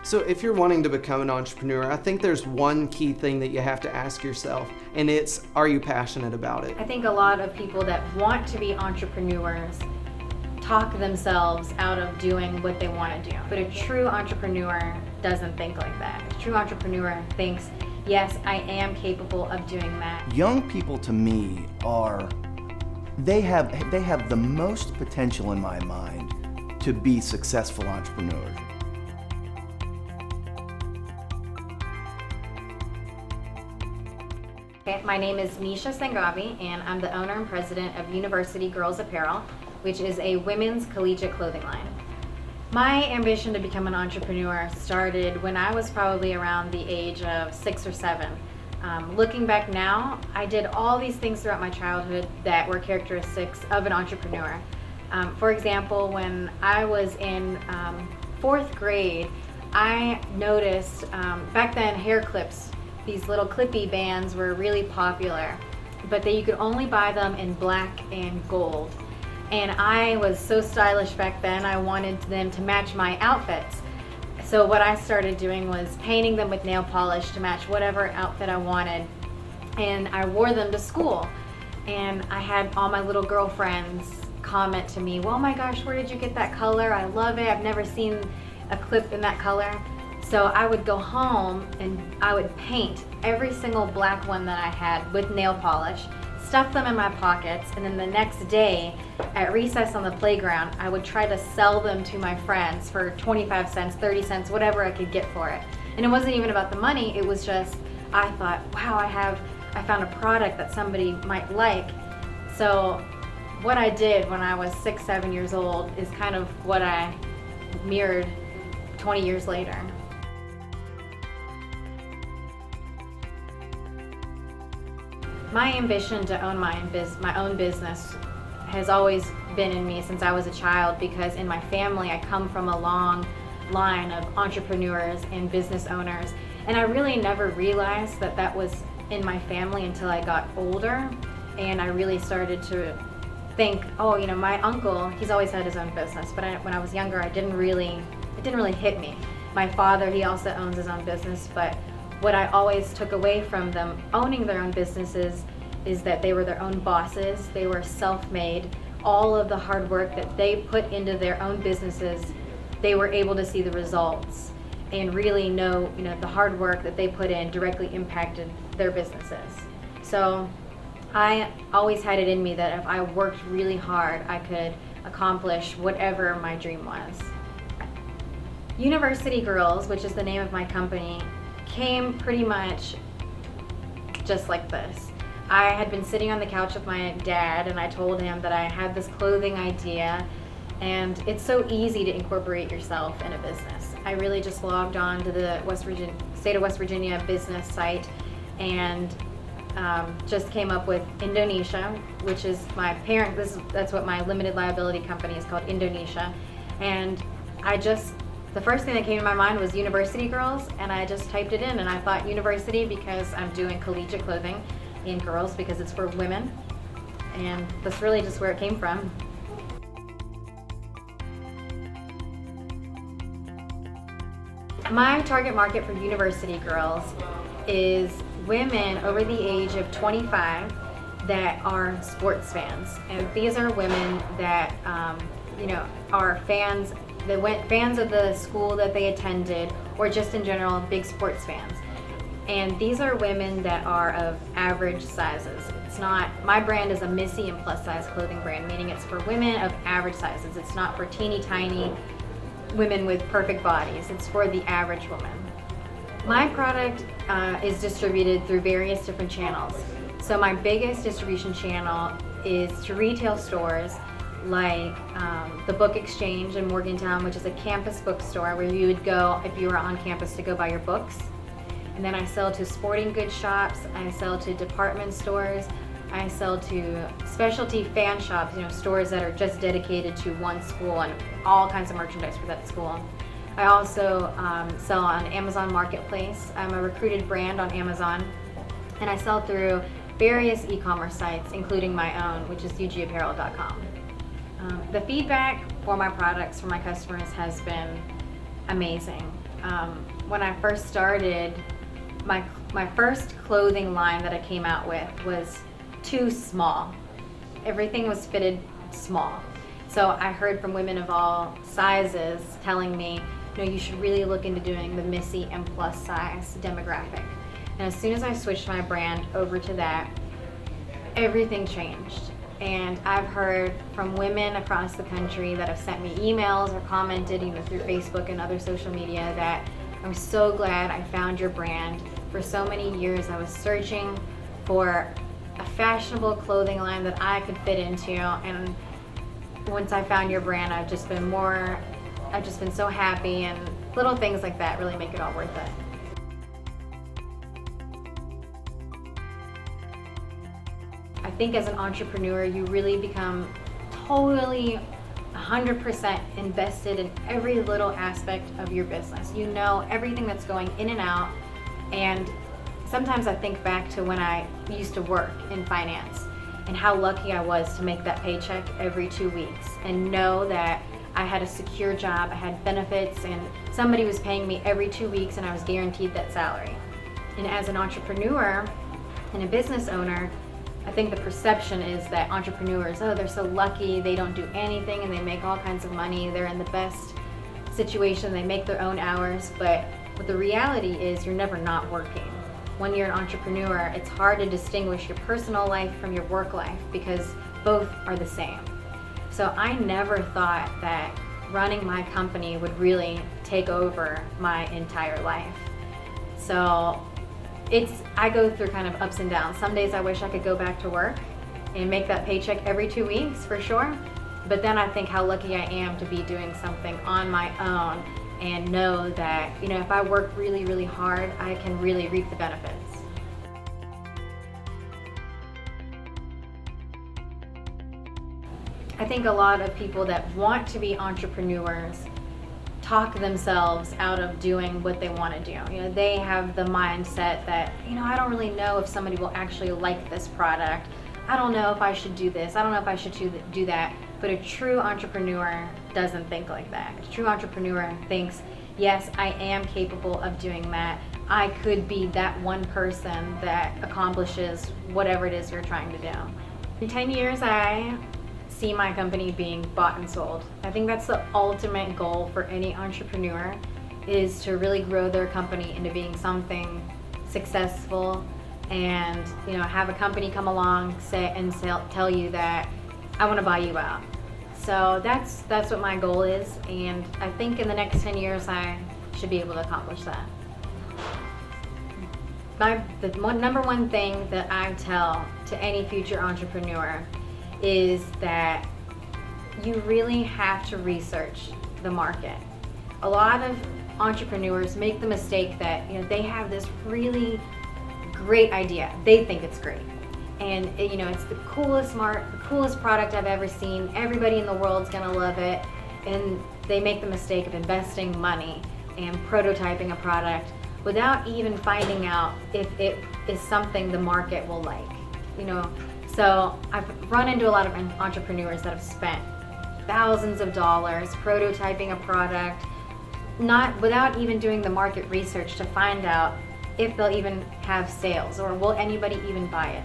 So if you're wanting to become an entrepreneur, I think there's one key thing that you have to ask yourself, and it's, are you passionate about it? I think a lot of people that want to be entrepreneurs talk themselves out of doing what they want to do. But a true entrepreneur doesn't think like that. A true entrepreneur thinks, yes, I am capable of doing that. Young people to me they have the most potential in my mind to be successful entrepreneurs. Okay, my name is Nesha Sanghavi, and I'm the owner and president of University Girls Apparel, which is a women's collegiate clothing line. My ambition to become an entrepreneur started when I was probably around the age of 6 or 7. Looking back now, I did all these things throughout my childhood that were characteristics of an entrepreneur. For example, when I was in 4th grade, I noticed back then hair clips, these little clippy bands were really popular, but you could only buy them in black and gold. And I was so stylish back then, I wanted them to match my outfits. So what I started doing was painting them with nail polish to match whatever outfit I wanted. And I wore them to school. And I had all my little girlfriends comment to me, well, my gosh, where did you get that color? I love it. I've never seen a clip in that color. So I would go home and I would paint every single black one that I had with nail polish, stuff them in my pockets, and then the next day at recess on the playground, I would try to sell them to my friends for 25 cents, 30 cents, whatever I could get for it. And it wasn't even about the money, it was just, I thought, wow, I found a product that somebody might like. So what I did when I was 6, 7 years old is kind of what I mirrored 20 years later. My ambition to own my own business has always been in me since I was a child, because in my family I come from a long line of entrepreneurs and business owners, and I really never realized that that was in my family until I got older, and I really started to think, oh, you know, my uncle, he's always had his own business, but when I was younger, it didn't really hit me. My father, he also owns his own business, but what I always took away from them owning their own businesses is that they were their own bosses, they were self-made. All of the hard work that they put into their own businesses, they were able to see the results and really know, the hard work that they put in directly impacted their businesses. So I always had it in me that if I worked really hard, I could accomplish whatever my dream was. University Girls, which is the name of my company, came pretty much just like this. I had been sitting on the couch with my dad and I told him that I had this clothing idea, and it's so easy to incorporate yourself in a business. I really just logged on to the state of West Virginia business site and just came up with Indonesia, which is my parent, that's what my limited liability company is called, Indonesia. And the first thing that came to my mind was University Girls, and I just typed it in, and I thought university because I'm doing collegiate clothing, and girls because it's for women, and that's really just where it came from. My target market for University Girls is women over the age of 25 that are sports fans, and these are women that are fans of the school that they attended, or just in general big sports fans. And these are women that are of average sizes. My brand is a Missy and plus size clothing brand, meaning it's for women of average sizes. It's not for teeny tiny women with perfect bodies. It's for the average woman. My product is distributed through various different channels. So my biggest distribution channel is to retail stores like the Book Exchange in Morgantown, which is a campus bookstore where you would go if you were on campus to go buy your books. And then I sell to sporting goods shops, I sell to department stores, I sell to specialty fan shops, stores that are just dedicated to one school and all kinds of merchandise for that school. I also sell on Amazon Marketplace. I'm a recruited brand on Amazon, and I sell through various e-commerce sites, including my own, which is ugapparel.com. The feedback for my products from my customers has been amazing. When I first started, my first clothing line that I came out with was too small. Everything was fitted small. So I heard from women of all sizes telling me, you should really look into doing the Missy and plus size demographic. And as soon as I switched my brand over to that, everything changed. And I've heard from women across the country that have sent me emails or commented even through Facebook and other social media that I'm so glad I found your brand. For so many years I was searching for a fashionable clothing line that I could fit into, and once I found your brand, I've just been so happy, and little things like that really make it all worth it. I think as an entrepreneur, you really become totally 100% invested in every little aspect of your business. You know everything that's going in and out, and sometimes I think back to when I used to work in finance and how lucky I was to make that paycheck every 2 weeks and know that I had a secure job, I had benefits, and somebody was paying me every 2 weeks and I was guaranteed that salary. And as an entrepreneur and a business owner, I think the perception is that entrepreneurs, they're so lucky, they don't do anything and they make all kinds of money, they're in the best situation, they make their own hours, but the reality is you're never not working. When you're an entrepreneur, it's hard to distinguish your personal life from your work life because both are the same. So I never thought that running my company would really take over my entire life. So I go through kind of ups and downs. Some days I wish I could go back to work and make that paycheck every 2 weeks for sure. But then I think how lucky I am to be doing something on my own and know that, if I work really, really hard, I can really reap the benefits. I think a lot of people that want to be entrepreneurs talk themselves out of doing what they want to do. They have the mindset that, I don't really know if somebody will actually like this product. I don't know if I should do this. I don't know if I should do that. But a true entrepreneur doesn't think like that. A true entrepreneur thinks, yes, I am capable of doing that. I could be that one person that accomplishes whatever it is you're trying to do. In 10 years, I see my company being bought and sold. I think that's the ultimate goal for any entrepreneur, is to really grow their company into being something successful and have a company come along tell you that I want to buy you out. So that's what my goal is, and I think in the next 10 years I should be able to accomplish that. The number one thing that I tell to any future entrepreneur is that you really have to research the market. A lot of entrepreneurs make the mistake that they have this really great idea. They think it's great. And it's the coolest product I've ever seen. Everybody in the world's gonna love it. And they make the mistake of investing money and prototyping a product without even finding out if it is something the market will like. So I've run into a lot of entrepreneurs that have spent thousands of dollars prototyping a product, without even doing the market research to find out if they'll even have sales or will anybody even buy it.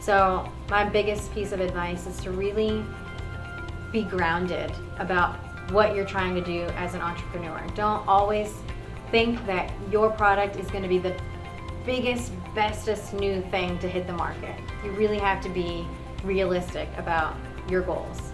So my biggest piece of advice is to really be grounded about what you're trying to do as an entrepreneur. Don't always think that your product is going to be the biggest, bestest new thing to hit the market. You really have to be realistic about your goals.